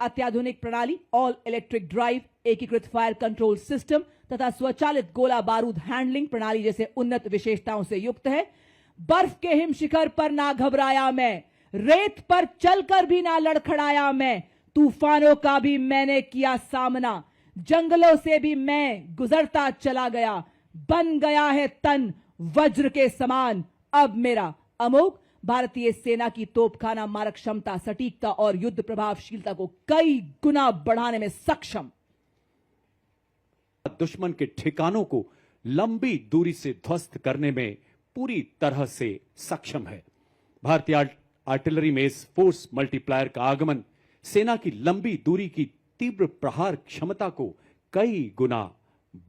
अत्याधुनिक प्रणाली, all electric drive, एकीकृत फायर कंट्रोल सिस्टम तथा स्वचालित गोला बारूद हैंडलिंग प्रणाली जैसे उन्नत विशेषताओं से युक्त है। बर्फ के हिम शिखर पर ना घबराया मैं, रेत पर चलकर भी ना लड़खड़ाया मैं, तूफानों का भी मैंने किया सामना, जंगलों से भी मैं गुजरता चला गया, बन गया है तन वज्र के समान अब मेरा। अमोघ भारतीय सेना की तोपखाना मारक क्षमता, सटीकता और युद्ध प्रभावशीलता को कई गुना बढ़ाने में सक्षम। दुश्मन के ठिकानों को लंबी दूरी से ध्वस्त करने में पूरी तरह से सक्षम है। भारतीय आर्टिलरी में इस फोर्स मल्टीप्लायर का आगमन सेना की लंबी दूरी की तीव्र प्रहार क्षमता को कई गुना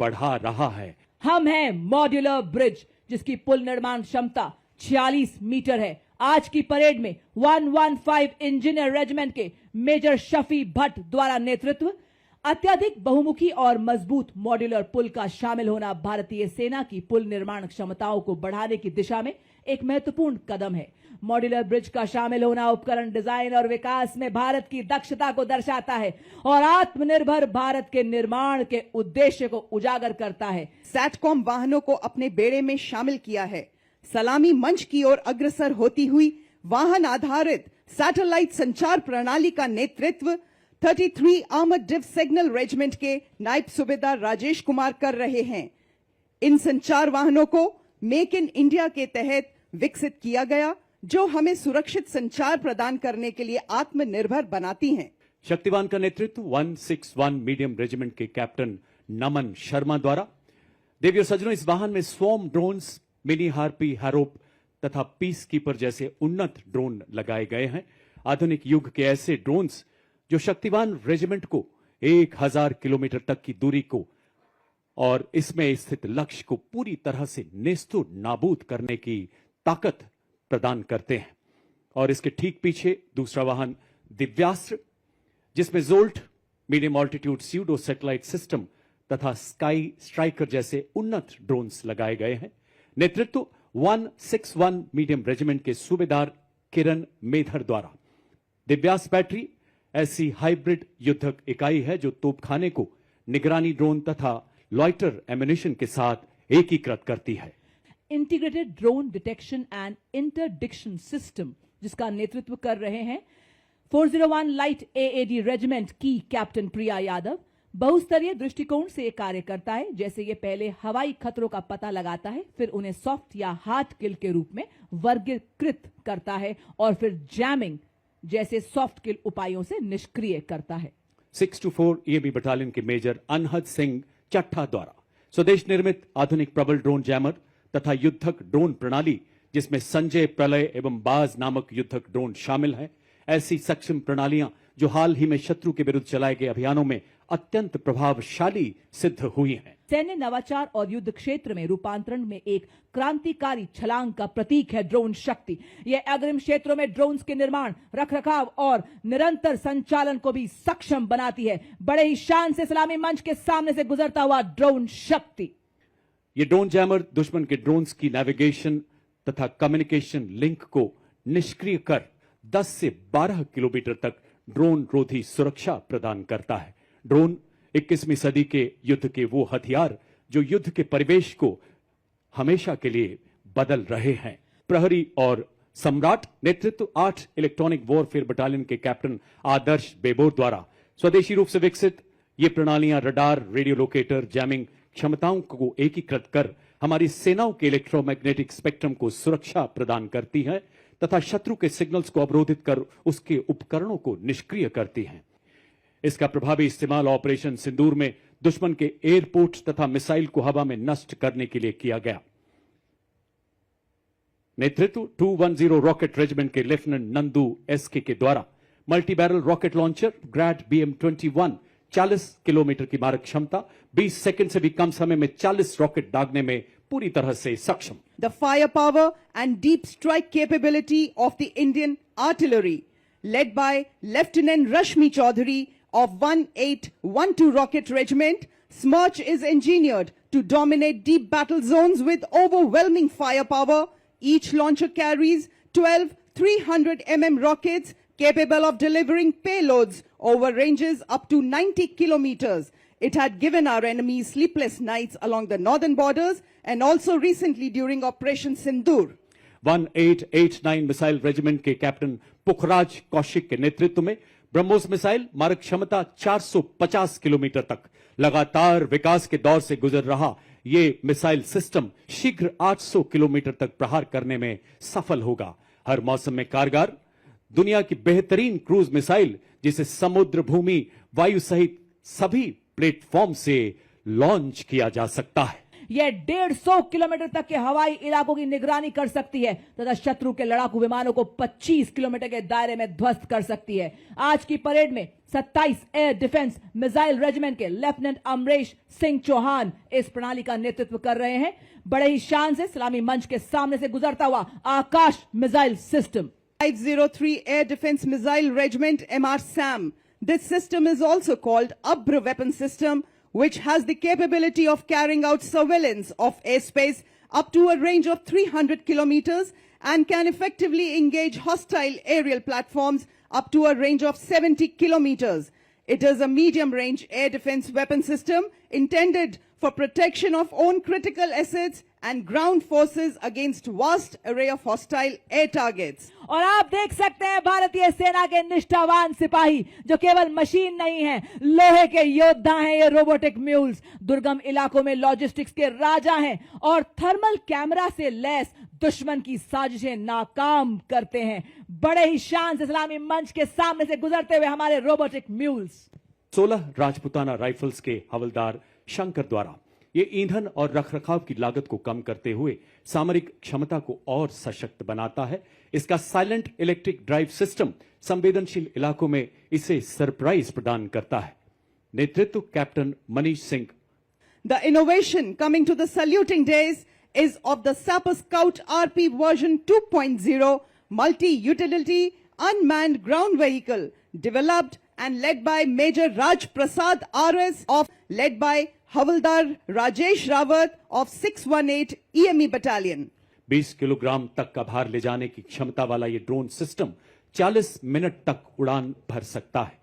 बढ़ा रहा है। हम हैं मॉड्यूलर ब्रिज, जिसकी पुल निर्माण क्षमता 46 मीटर है। आज की परेड में 115 इंजीनियर रेजिमेंट के मेजर शफी भट्ट द्वारा नेतृत्व, अत्यधिक बहुमुखी और मजबूत मॉड्यूलर पुल का शामिल होना भारतीय सेना की पुल निर्माण क्षमताओं को बढ़ाने की दिशा में एक महत्वपूर्ण कदम है। मॉड्यूलर ब्रिज का शामिल होना उपकरण डिजाइन और विकास में भारत की दक्षता को दर्शाता है और आत्मनिर्भर भारत के निर्माण के उद्देश्य को उजागर करता है। सैटकॉम वाहनों को अपने बेड़े में शामिल किया है। सलामी मंच की ओर अग्रसर होती हुई वाहन आधारित सैटेलाइट संचार प्रणाली का नेतृत्व 33 आर्मर्ड डिव सिग्नल रेजिमेंट के नायब सूबेदार राजेश कुमार कर रहे हैं। इन संचार वाहनों को मेक इन इंडिया के तहत विकसित किया गया, जो हमें सुरक्षित संचार प्रदान करने के लिए आत्मनिर्भर बनाती हैं। शक्तिवान का नेतृत्व 161 मीडियम रेजिमेंट के कैप्टन नमन शर्मा द्वारा। देवियों सज्जनों, इस वाहन में स्वॉर्म ड्रोन्स, मिनी हार्पी, हैरोप तथा पीस कीपर जैसे उन्नत ड्रोन लगाए गए हैं। आधुनिक युग के ऐसे ड्रोन्स जो शक्तिवान रेजिमेंट को 1000 किलोमीटर तक की दूरी को और इसमें स्थित लक्ष्य को पूरी तरह से नेस्तु नाबूद करने की ताकत प्रदान करते हैं। और इसके ठीक पीछे दूसरा वाहन दिव्यास्त्र, जिसमें jolt, medium altitude pseudo satellite system तथा स्काई स्ट्राइकर जैसे उन्नत ड्रोन्स लगाए गए हैं। नेतृत्व 161 मीडियम रेजिमेंट के सूबेदार किरण मेधर द्वारा। दिव्यास्त्र बैटरी ऐसी हाइब्रिड युद्धक इकाई है जो तोपखाने को निगरानी ड्रोन तथा लॉइटर एम्युनिशन के साथ एकीकृत करती है। Integrated drone detection and interdiction system, जिसका नेतृत्व कर रहे हैं 401 लाइट एएडी रेजिमेंट की कैप्टन प्रिया यादव। बहुस्तरीय दृष्टिकोण से यह कार्य करता है। जैसे ये पहले हवाई खतरों का पता लगाता है, फिर उन्हें सॉफ्ट या हार्ड किल के रूप में वर्गीकृत करता है और फिर जैमिंग जैसे सॉफ्ट किल उपायों से निष्क्रिय करता है। 624 ईएबी बटालियन के मेजर अनहद सिंह चट्ठा द्वारा स्वदेश निर्मित आधुनिक प्रबल ड्रोन जैमर तथा युद्धक ड्रोन प्रणाली, जिसमें संजय, प्रलय एवं बाज नामक युद्धक ड्रोन शामिल हैं। ऐसी सक्षम प्रणालियां जो हाल ही में शत्रु के विरुद्ध चलाए गए अभियानों में अत्यंत प्रभावशाली सिद्ध हुई हैं। सैन्य नवाचार और युद्ध क्षेत्र में रूपांतरण में एक क्रांतिकारी छलांग का प्रतीक है ड्रोन शक्ति। यह अग्रिम क्षेत्रों में ड्रोन्स के निर्माण, रखरखाव और निरंतर संचालन को भी सक्षम बनाती है। बड़े ही शान से सलामी मंच के सामने से गुजरता हुआ ड्रोन शक्ति। यह ड्रोन जैमर दुश्मन के ड्रोन्स की नेविगेशन तथा कम्युनिकेशन लिंक को निष्क्रिय कर 10 से 12 किलोमीटर तक ड्रोन रोधी सुरक्षा प्रदान करता है। ड्रोन 21वीं सदी के युद्ध के वो हथियार जो युद्ध के परिवेश को हमेशा के लिए बदल रहे हैं। प्रहरी और सम्राट नेतृत्व 8 इलेक्ट्रॉनिक वॉरफेयर बटालियन के कैप्टन आदर्श बेबोर द्वारा स्वदेशी रूप से विकसित ये प्रणालियां रडार, रेडियो लोकेटर, जैमिंग क्षमताओं को एकीकृत कर हमारी सेनाओं के इलेक्ट्रोमैग्नेटिक स्पेक्ट्रम को सुरक्षा प्रदान करती हैं तथा शत्रु के सिग्नल्स को अवरोधित कर उसके उपकरणों को निष्क्रिय करती हैं। इसका प्रभावी इस्तेमाल ऑपरेशन सिंदूर में दुश्मन के एयरपोर्ट तथा मिसाइल को हवा में नष्ट करने के लिए किया गया। नेतृत्व 210 रॉकेट रेजिमेंट के लेफ्टिनेंट नंदू एसके के द्वारा multi barrel rocket launcher Grad BM-21 40 kilometre की मारक क्षमता, 20 सेकंड से भी कम समय में 40 रॉकेट दागने में पूरी तरह से सक्षम। The firepower and deep strike capability of the Indian artillery, led by Lieutenant Rashmi Chaudhary of 1812 Rocket Regiment, Smirch is engineered to dominate deep battle zones with overwhelming firepower. Each launcher carries 12 300 mm rockets capable of delivering payloads over ranges up to 90 kilometers. It had given our enemies sleepless nights along the northern borders and also recently during Operation Sindoor. 1889 missile regiment के captain पुखराज कौशिक के नेतृत्व में BrahMos missile मारक क्षमता 450 kilometre तक लगातार विकास के दौर से गुजर रहा ये मिसाइल सिस्टम शीघ्र 800 किलोमीटर तक प्रहार करने में सफल होगा। हर मौसम में कारगर दुनिया की बेहतरीन क्रूज मिसाइल जिसे समुद्र, भूमि, वायु सहित सभी प्लेटफॉर्म से लॉन्च किया जा सकता है। यह 150 किलोमीटर तक के हवाई इलाकों की निगरानी कर सकती है तथा शत्रु के लड़ाकू विमानों को 25 किलोमीटर के दायरे में ध्वस्त कर सकती है। आज की परेड में 27 एयर डिफेंस मिसाइल रेजिमेंट के लेफ्टिनेंट अमरेश सिंह चौहान इस प्रणाली का नेतृत्व कर रहे हैं। बड़े ही शान से सलामी मंच के सामने से गुजरता हुआ आकाश missile system 503 Air Defense Missile Regiment MR-SAM. This system is also called Abra Weapon System, which has the capability of carrying out surveillance of airspace up to a range of 300 kilometers and can effectively engage hostile aerial platforms up to a range of 70 kilometers. It is a medium-range air defense weapon system intended for protection of own critical assets and ground forces against vast array of hostile air targets. और आप देख सकते हैं भारतीय सेना के निष्ठावान सिपाही जो केवल मशीन नहीं है, लोहे के योद्धा हैं। ये रोबोटिक म्यूल्स दुर्गम इलाकों में लॉजिस्टिक्स के राजा हैं और थर्मल कैमरा से लैस दुश्मन की साजिशें नाकाम करते हैं। बड़े ही शान से सलामी मंच के सामने से गुजरते हुए हमारे रोबोटिक म्यूल्स 16 राजपुताना राइफल्स के हवलदार शंकर द्वारा ये ईंधन और रखरखाव की लागत को कम करते हुए सामरिक क्षमता को और सशक्त बनाता है। इसका साइलेंट इलेक्ट्रिक ड्राइव सिस्टम संवेदनशील इलाकों में इसे सरप्राइज प्रदान करता है। नेतृत्व captain Manish Singh. The innovation coming to the saluting days is of the Sapper Scout RP version 2.0 multi-utility unmanned ground vehicle developed and led by Major Raj Prasad RS led by Havaldar Rajesh Rawat of 618 EME Battalion. 20 kilogram तक का भार ले जाने की क्षमता वाला ये drone system 40 minute तक उड़ान भर सकता है।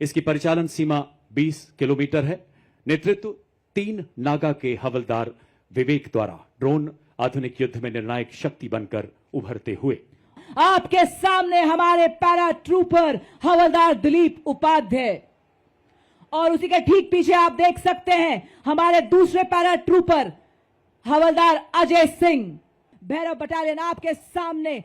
इसकी परिचालन सीमा 20 किलोमीटर है। नेतृत्व 3 नागा के हवलदार विवेक द्वारा ड्रोन आधुनिक युद्ध में निर्णायक शक्ति बनकर उभरते हुए। आपके सामने हमारे पैरा ट्रूपर हवलदार दिलीप उपाध्याय और उसी के ठीक पीछे आप देख सकते हैं हमारे दूसरे पैरा ट्रूपर हवलदार अजय सिंह। भैरव बटालियन आपके सामने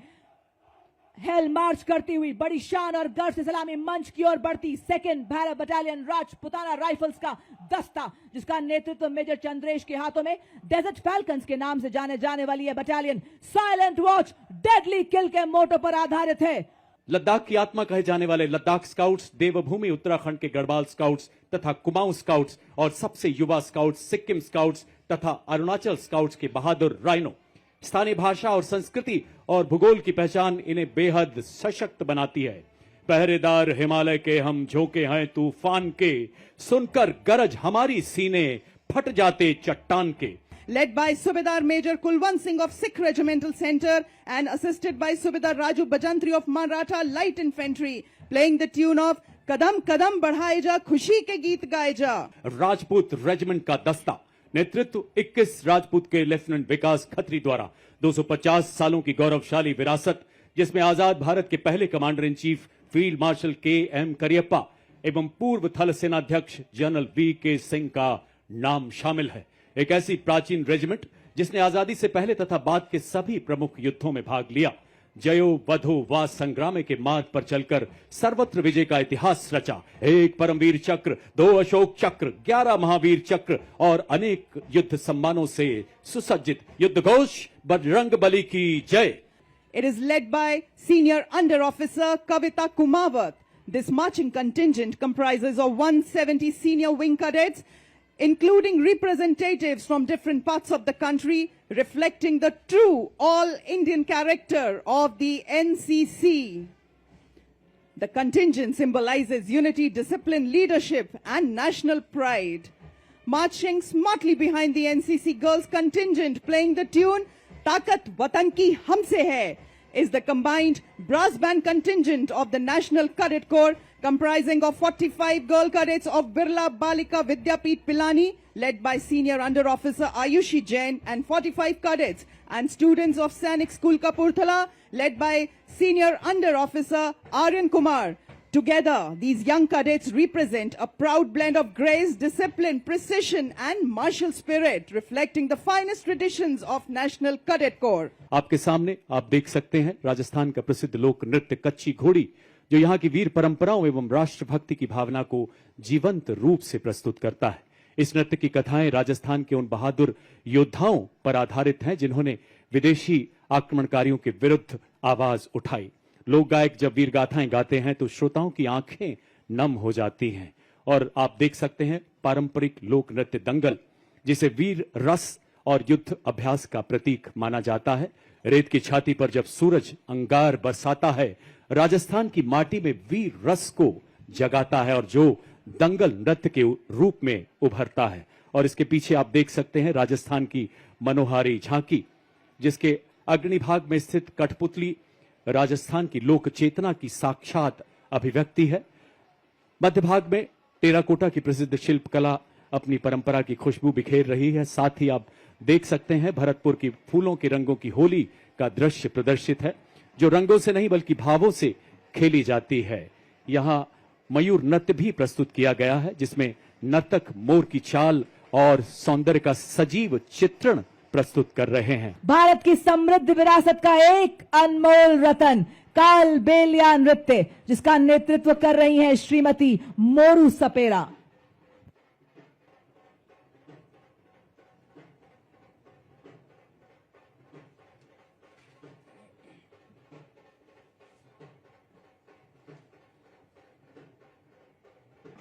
हेल मार्च करती हुई बड़ी शान और गर्व से सलामी मंच की ओर बढ़ती second Bhairav battalion Rajputana rifles का दस्ता जिसका नेतृत्व मेजर चंद्रेश के हाथों में डेजर्ट फैल्कन्स के नाम से जाने जाने वाली यह बटालियन साइलेंट वॉच डेडली किल के मोटो पर आधारित है। लद्दाख की आत्मा कहे जाने वाले लद्दाख स्काउट्स, देवभूमि उत्तराखंड के गढ़वाल स्काउट्स तथा कुमाऊं स्काउट्स और सबसे युवा स्काउट्स सिक्किम स्काउट्स तथा अरुणाचल स्काउट्स के बहादुर राइनो स्थानीय भाषा और संस्कृति और भूगोल की पहचान इन्हें बेहद सशक्त बनाती है। पहरेदार हिमालय के हम झोंके हैं तूफान के, सुनकर गरज हमारी सीने फट जाते चट्टान के। Led by Subedar Major Kulwant Singh of Sikh Regimental Center and assisted by Subedar Raju Bajantri of Maratha Light Infantry, playing the tune of Kadam Kadam Badhaye Ja Khushi Ke Geet Gaye Ja. Rajput regiment का दस्ता नेतृत्व 21 राजपूत के lieutenant विकास खत्री द्वारा 250 सालों की गौरवशाली विरासत जिसमें आजाद भारत के पहले commander in chief field marshal KM. Cariappa एवं पूर्व थल सेनाध्यक्ष जनरल वी.के. सिंह का नाम शामिल है। एक ऐसी प्राचीन रेजिमेंट जिसने आजादी से पहले तथा बाद के सभी प्रमुख युद्धों में भाग लिया, जयो वधो वा संग्राम के मार्ग पर चलकर सर्वत्र विजय का इतिहास रचा। 1 परमवीर चक्र, 2 अशोक चक्र, 11 महावीर चक्र और अनेक युद्ध सम्मानों से सुसज्जित युद्ध घोष बजरंगबली की जय। It is led by Senior Under Officer Kavita Kumawat. This marching contingent comprises of 170 senior wing cadets, including representatives from different parts of the country, reflecting the true all-Indian character of the NCC. The contingent symbolizes unity, discipline, leadership, and national pride. Marching smartly behind the NCC girls contingent, playing the tune Takat Watan Ki Humse Hai. is the combined brass band contingent of the National Cadet Corps, comprising of 45 girl cadets of Birla Balika Vidyapeeth Pilani, led by Senior Under Officer Ayushi Jain, and 45 cadets and students of Sainik School Kapurthala, led by Senior Under Officer Aryan Kumar. Together, these young cadets represent a proud blend of grace, discipline, precision and martial spirit, reflecting the finest traditions of National Cadet Corps. आपके सामने आप देख सकते हैं राजस्थान का प्रसिद्ध लोक नृत्य कच्ची घोड़ी, जो यहाँ की वीर परंपराओं एवं राष्ट्रभक्ति की भावना को जीवंत रूप से प्रस्तुत करता है। इस नृत्य की कथाएं राजस्थान के उन बहादुर योद्धाओं पर आधारित हैं जिन्होंने विदेशी आक्रमणकारियों के विरुद्ध आवाज उठाई। लोक गायक जब वीर गाथाएं गाते हैं तो श्रोताओं की आंखें नम हो जाती हैं। और आप देख सकते हैं पारंपरिक लोक नृत्य दंगल, जिसे वीर रस और युद्ध अभ्यास का प्रतीक माना जाता है। रेत की छाती पर जब सूरज अंगार बरसाता है, राजस्थान की माटी में वीर रस को जगाता है और जो दंगल नृत्य के रूप में उभरता है। और इसके पीछे आप देख सकते हैं राजस्थान की मनोहारी झांकी, जिसके अग्रणी भाग में स्थित कठपुतली राजस्थान की लोक चेतना की साक्षात अभिव्यक्ति है। मध्य भाग में टेराकोटा की प्रसिद्ध शिल्पकला अपनी परंपरा की खुशबू बिखेर रही है। साथ ही आप देख सकते हैं भरतपुर की फूलों के रंगों की होली का दृश्य प्रदर्शित है, जो रंगों से नहीं बल्कि भावों से खेली जाती है। यहाँ मयूर नृत्य भी प्रस्तुत किया गया है, जिसमें नर्तक मोर की चाल और सौंदर्य का सजीव चित्रण प्रस्तुत कर रहे हैं। भारत की समृद्ध विरासत का एक अनमोल रतन काल बेलिया नृत्य, जिसका नेतृत्व कर रही हैं श्रीमती मोरू सपेरा।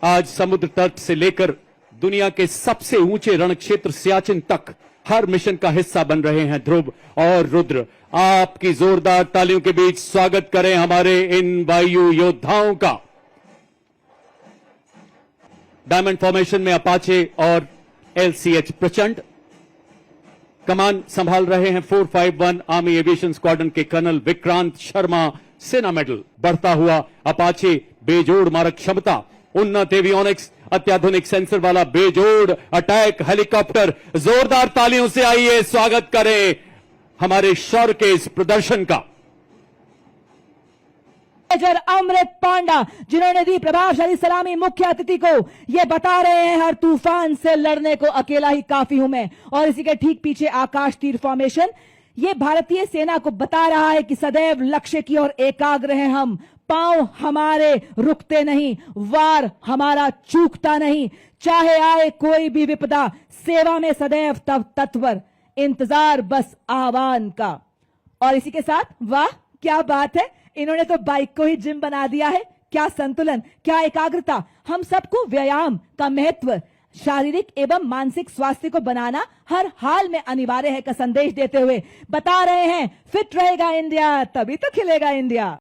आज समुद्र तट से लेकर दुनिया के सबसे ऊंचे रण क्षेत्र सियाचिन तक हर मिशन का हिस्सा बन रहे हैं ध्रुव और रुद्र। आपकी जोरदार तालियों के बीच स्वागत करें हमारे इन वायु योद्धाओं का। डायमंड फॉर्मेशन में अपाचे और LCH प्रचंड कमान संभाल रहे हैं 451 आर्मी एविएशन स्क्वाड्रन के कर्नल विक्रांत शर्मा। सेना मेडल बढ़ता हुआ अपाचे बेजोड़ मारक क्षमता, उन्नत एवियोनिक्स, अत्याधुनिक सेंसर वाला बेजोड़ अटैक हेलीकॉप्टर। जोरदार तालियों से आइए स्वागत करें हमारे शौर्य के इस प्रदर्शन का। मेजर अमृत पांडा, जिन्होंने दी प्रभावशाली सलामी मुख्य अतिथि को, ये बता रहे हैं हर तूफान से लड़ने को अकेला ही काफी हूं मैं। और इसी के ठीक पीछे आकाश तीर फॉर्मेशन, ये भारतीय सेना को बता रहा है कि सदैव लक्ष्य की ओर एकाग्र हैं हम। पांव हमारे रुकते नहीं, वार हमारा चूकता नहीं, चाहे आए कोई भी विपदा, सेवा में सदैव तब तत्पर, इंतजार बस आह्वान का। और इसी के साथ वाह क्या बात है, इन्होंने तो बाइक को ही जिम बना दिया है। क्या संतुलन, क्या एकाग्रता। हम सबको व्यायाम का महत्व, शारीरिक एवं मानसिक स्वास्थ्य को बनाना हर हाल में अनिवार्य है का संदेश देते हुए बता रहे हैं फिट रहेगा इंडिया तभी तो खिलेगा इंडिया।